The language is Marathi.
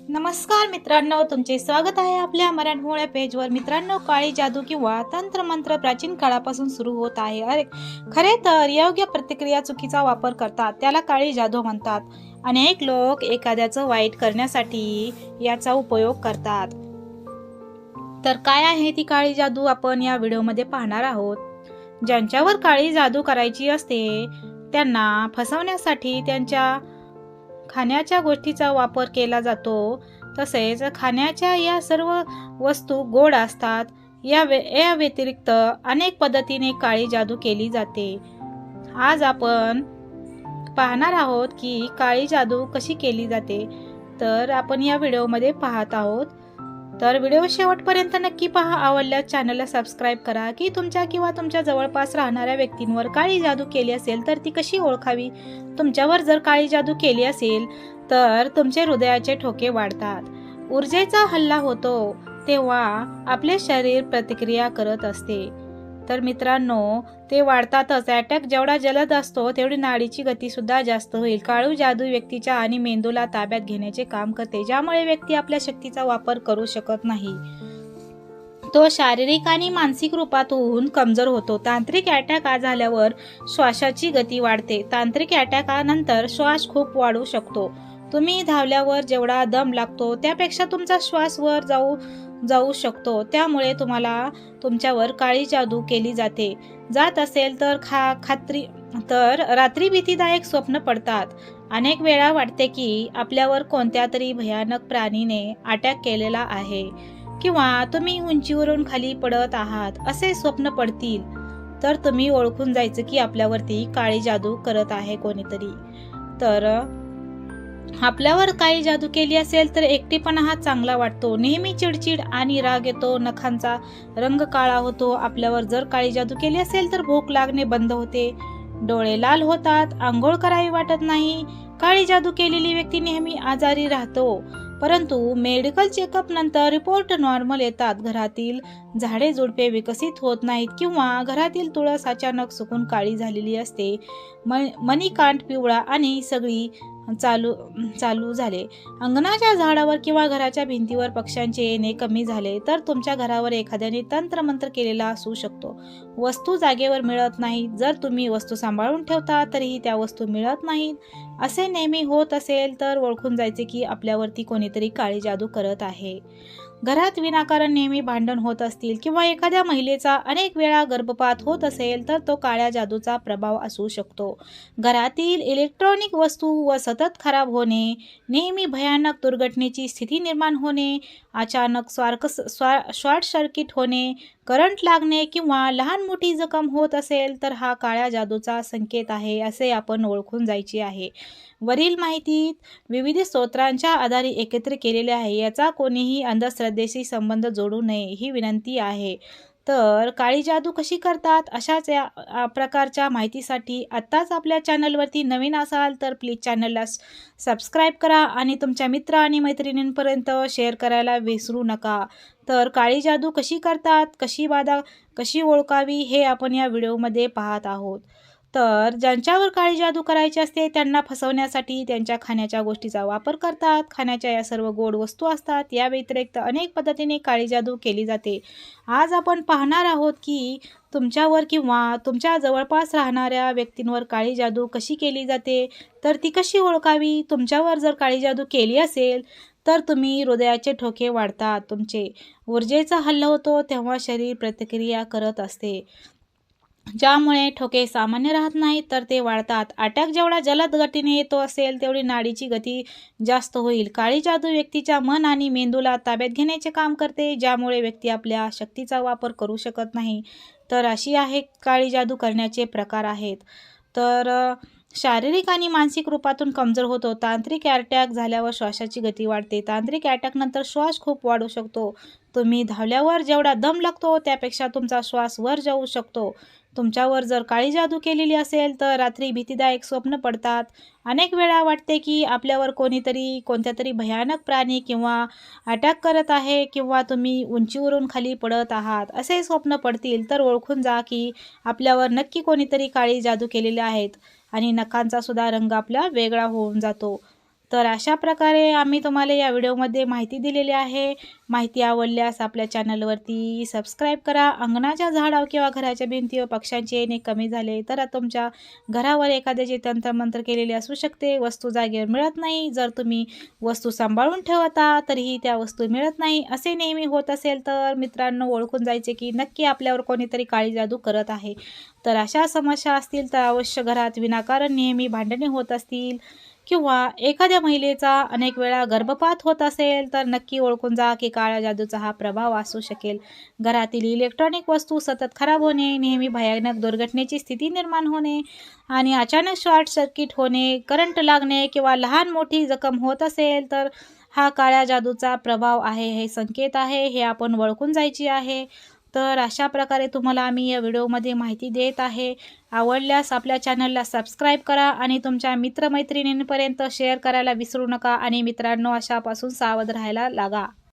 नमस्कार मित्रांनो, तुमचे स्वागत आहे आपल्या मराठमोळ्या पेजवर. मित्रांनो, काळी जादू किंवा तंत्रमंत्र प्राचीन काळापासून सुरू होत आहे. खरे तर योग्य प्रतिक्रिया चुकीचा वापर करतात त्याला काळी जादू म्हणतात. अनेक लोक एखाद्याचं वाईट करण्यासाठी याचा उपयोग करतात. तर काय आहे ती काळी जादू, आपण या व्हिडिओमध्ये पाहणार आहोत. ज्यांच्यावर काळी जादू करायची असते त्यांना फसवण्यासाठी त्यांच्या खाण्याच्या गोष्टीचा वापर केला जातो. तसेच खाण्याच्या या सर्व वस्तू गोड असतात. या व्यतिरिक्त अनेक पद्धतीने काळी जादू केली जाते. आज आपण पाहणार आहोत की काळी जादू कशी केली जाते. तर आपण या व्हिडिओमध्ये पाहत आहोत. तर व्हिडिओ शेवटपर्यंत नक्की पहा. आवडल्यास चॅनलला सबस्क्राईब करा की तुमच्या किंवा तुमच्या जवळपास राहणाऱ्या व्यक्तींवर काळी जादू केली असेल तर ती कशी ओळखावी. तुमच्यावर जर काळी जादू केली असेल तर तुमचे हृदयाचे ठोके वाढतात, ऊर्जेचा हल्ला होतो, तेव्हा आपले शरीर प्रतिक्रिया करत असते. तर मित्रांनो, ते वाढतातच. अटॅक जेवढा जलद असतो तेवढी नाडीची गती सुद्धा जास्त होईल. काळी जादू व्यक्तीच्या आणि मेंदूला ताब्यात घेण्याचे काम करते, ज्यामुळे व्यक्ती आपल्या शक्तीचा वापर करू शकत नाही. तो शारीरिक आणि मानसिक रूपातून कमजोर होतो. तांत्रिक अटॅक झाल्यावर श्वासाची गती वाढते. तांत्रिक अटॅकानंतर श्वास खूप वाढू शकतो. तुम्ही धावल्यावर जेवढा दम लागतो त्यापेक्षा तुमचा श्वास वर जाऊ शकतो. त्यामुळे तुम्हाला तुमच्यावर काळी जादू केली जात असेल तर रात्री भीतीदायक स्वप्न पडतात. अनेक वेळा वाटते की आपल्यावर कोणत्या तरी भयानक प्राणीने अटॅक केलेला आहे किंवा तुम्ही उंचीवरून खाली पडत आहात असे स्वप्न पडतील. तर तुम्ही ओळखून जायचं की आपल्यावरती काळी जादू करत आहे कोणीतरी. तर आपल्यावर काळी जादू केली असेल तर एकटेपणा हा चांगला वाटतो, नेहमी चिडचिड आणि राग येतो, नखांचा रंग काळा होतो. आपल्यावर जर काळी जादू केली असेल तर भूक लागणे बंद होते, डोळे लाल होतात, आंघोळ करावी वाटत नाही. काळी जादू केलेली व्यक्ती नेहमी आजारी राहतो, परंतु मेडिकल चेकअप नंतर रिपोर्ट नॉर्मल येतात. घरातील झाडे झुडपे विकसित होत नाहीत किंवा घरातील तुळस अचानक सुकून काळी झालेली असते. मणिकांठ पिवळा आणि सगळी चालू झाले. अंगणाच्या झाडावर किंवा घराच्या भिंतीवर पक्ष्यांचे येणे कमी झाले तर तुमच्या घरावर एखाद्याने तंत्रमंत्र केलेला असू शकतो. वस्तू जागेवर मिळत नाहीत. जर तुम्ही वस्तू सांभाळून ठेवता तरीही त्या वस्तू मिळत नाहीत. असे नेहमी होत असेल तर ओळखून जायचे की आपल्यावरती कोणीतरी काळी जादू करत आहे. घरात विनाकारण नेहमी भांडण होत असतील किंवा एखाद्या महिलेचा अनेक वेळा गर्भपात होत असेल तर तो काळ्या जादूचा प्रभाव असू शकतो. घरातील इलेक्ट्रॉनिक वस्तू व सतत खराब होणे, नेहमी भयानक दुर्घटनेची स्थिती निर्माण होणे, अचानक शॉर्ट सर्किट होणे, करंट लागणे किंवा लहान मोठी जखम होत असेल तर हा काळ्या जादूचा संकेत आहे असे आपण ओळखून जायचे आहे. वरील माहितीत विविध स्रोतांच्या आधारे एकत्र केलेले आहे. याचा कोणीही अंधश्रद्धेशी संबंध जोडू नये ही विनंती आहे. तर काळी जादू कशी करतात अशाच या प्रकारच्या माहितीसाठी आत्ताच आपल्या चॅनलवरती नवीन असाल तर प्लीज चॅनलला सबस्क्राईब करा आणि तुमच्या मित्र आणि मैत्रिणींपर्यंत शेअर करायला विसरू नका. तर काळी जादू कशी करतात, कशी ओळखावी हे आपण या व्हिडिओमध्ये पाहत आहोत. तर ज्यांच्यावर काळी जादू करायची असते त्यांना फसवण्यासाठी त्यांच्या खाण्याच्या गोष्टीचा वापर करतात. खाण्याच्या या सर्व गोड वस्तू असतात. या व्यतिरिक्त अनेक पद्धतीने काळी जादू केली जाते. आज आपण पाहणार आहोत की तुमच्यावर किंवा तुमच्या जवळपास राहणाऱ्या व्यक्तींवर काळी जादू कशी केली जाते, तर ती कशी ओळखावी. तुमच्यावर जर काळी जादू केली असेल तर तुम्ही हृदयाचे ठोके वाढतात, तुमचे ऊर्जेचा हल्ला होतो, तेव्हा शरीर प्रतिक्रिया करत असते, ज्यामुळे ठोके सामान्य राहत नाहीत तर ते वाढतात. अटॅक जेवढा जलद गतीने येतो असेल तेवढी नाडीची गती जास्त होईल. काळी जादू व्यक्तीच्या मन आणि मेंदूला ताब्यात घेण्याचे काम करते, ज्यामुळे व्यक्ती आपल्या शक्तीचा वापर करू शकत नाही. तर अशी आहे काळी जादू करण्याचे प्रकार आहेत. तर शारीरिक आणि मानसिक रूपातून कमजोर होतो. तांत्रिक अटॅक झाल्यावर श्वासाची गती वाढते. तांत्रिक अटॅक नंतर श्वास खूप वाढू शकतो. तुम्ही धावल्यावर जेवढा दम लागतो त्यापेक्षा तुमचा श्वास वर जाऊ शकतो. तुमच्यावर जर काळी जादू केलेली असेल तर रात्री भीतीदायक स्वप्न पडतात. अनेक वेळा वाटते की आपल्यावर कोणत्या तरी भयानक प्राणी किंवा अटॅक करत आहे किंवा तुम्ही उंचीवरून खाली पडत आहात असे स्वप्न पडतील. तर ओळखून जा की आपल्यावर नक्की कोणीतरी काळी जादू केलेले आहेत आणि नखांचा सुद्धा रंग आपला वेगळा होऊन जातो. तर अशा प्रकारे आम्ही तुम्हाला या व्हिडिओमध्ये माहिती दिलेली आहे. माहिती आवडल्यास आपल्या चॅनलवरती सबस्क्राईब करा. अंगणाच्या झाडावर किंवा घराच्या भिंतीवर पक्ष्यांचे येणे कमी झाले तर तुमच्या घरावर एखाद्याचे तंत्रमंत्र केलेले असू शकते. वस्तू जागेवर मिळत नाही. जर तुम्ही वस्तू सांभाळून ठेवता तरीही त्या वस्तू मिळत नाही, असे नेहमी होत असेल तर मित्रांनो ओळखून जायचे की नक्की आपल्यावर कोणीतरी काळी जादू करत आहे. तर अशा समस्या असतील तर अवश्य घरात विनाकारण नेहमी भांडणे होत असतील किंवा एखाद्या महिलेचा अनेक वेळा गर्भपात होत असेल तर नक्की ओळखून जा की काळ्या जादूचा हा प्रभाव असू शकेल. घरातील इलेक्ट्रॉनिक वस्तू सतत खराब होणे, नेहमी भयानक दुर्घटनेची स्थिती निर्माण होणे आणि अचानक शॉर्ट सर्किट होणे, करंट लागणे किंवा लहान मोठी जखम होत असेल तर हा काळ्या जादूचा प्रभाव आहे, हे संकेत आहे, हे आपण ओळखून जायची आहे. तर अशा प्रकारे तुम्हाला आम्ही या व्हिडिओमध्ये माहिती देत आहे. आवडल्यास आपल्या चॅनलला सबस्क्राईब करा आणि तुमच्या मित्रमैत्रिणींपर्यंत शेअर करायला विसरू नका आणि मित्रांनो अशापासून सावध राहायला लागा.